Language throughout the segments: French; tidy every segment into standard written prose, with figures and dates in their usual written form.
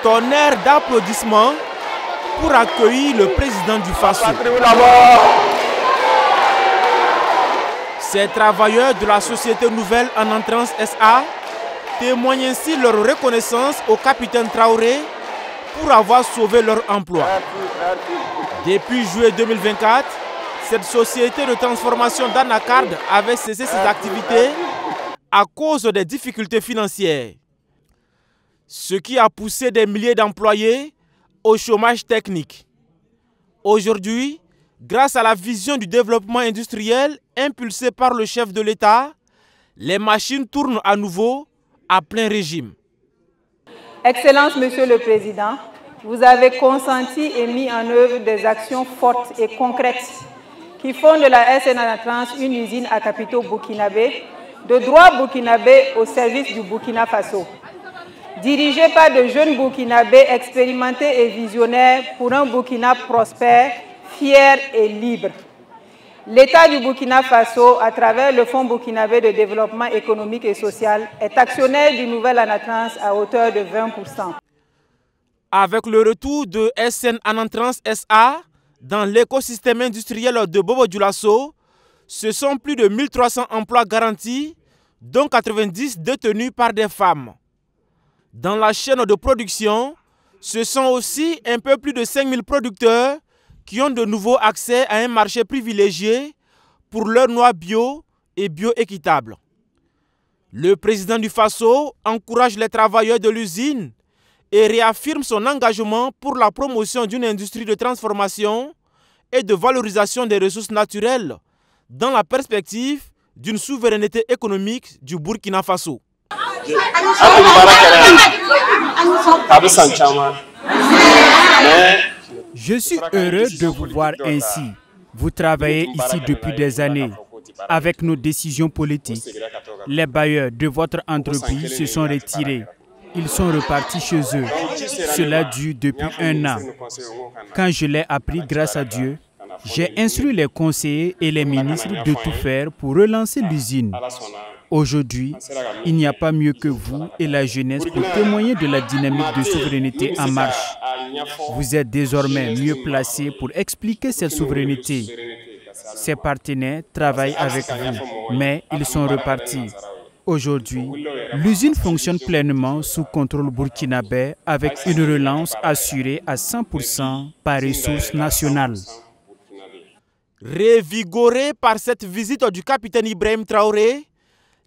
tonnerre d'applaudissements pour accueillir le président du Faso. Ces travailleurs de la société Nouvelle en Entrance SA témoignent ainsi leur reconnaissance au capitaine Traoré pour avoir sauvé leur emploi. Depuis juillet 2024, cette société de transformation d'anacarde avait cessé ses activités à cause des difficultés financières, ce qui a poussé des milliers d'employés au chômage technique. Aujourd'hui, grâce à la vision du développement industriel impulsée par le chef de l'État, les machines tournent à nouveau à plein régime. Excellence, Monsieur le Président, vous avez consenti et mis en œuvre des actions fortes et concrètes qui font de la SN Entrance une usine à capitaux burkinabé, de droit burkinabé au service du Burkina Faso. Dirigée par de jeunes burkinabés expérimentés et visionnaires pour un Burkina prospère, fier et libre. L'État du Burkina Faso, à travers le Fonds burkinabé de développement économique et social, est actionnaire du Nouvel Anatrans à hauteur de 20%. Avec le retour de SN Entrance SA dans l'écosystème industriel de Bobo-Dioulasso, ce sont plus de 1300 emplois garantis, dont 90 détenus par des femmes. Dans la chaîne de production, ce sont aussi un peu plus de 5000 producteurs qui ont de nouveau accès à un marché privilégié pour leurs noix bio et bio-équitables. Le président du Faso encourage les travailleurs de l'usine et réaffirme son engagement pour la promotion d'une industrie de transformation et de valorisation des ressources naturelles dans la perspective d'une souveraineté économique du Burkina Faso. Je suis heureux de vous voir ainsi. Vous travaillez ici depuis des années. Avec nos décisions politiques, les bailleurs de votre entreprise se sont retirés. Ils sont repartis chez eux. Cela dure depuis 1 an. Quand je l'ai appris grâce à Dieu, j'ai instruit les conseillers et les ministres de tout faire pour relancer l'usine. Aujourd'hui, il n'y a pas mieux que vous et la jeunesse pour témoigner de la dynamique de souveraineté en marche. Vous êtes désormais mieux placés pour expliquer cette souveraineté. Ses partenaires travaillent avec vous, mais ils sont repartis. Aujourd'hui, l'usine fonctionne pleinement sous contrôle burkinabé avec une relance assurée à 100% par ressources nationales. Révigorés par cette visite du capitaine Ibrahim Traoré,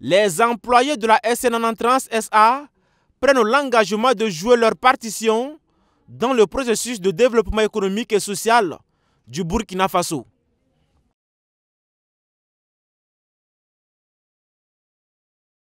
les employés de la SN Entrance SA prennent l'engagement de jouer leur partition dans le processus de développement économique et social du Burkina Faso.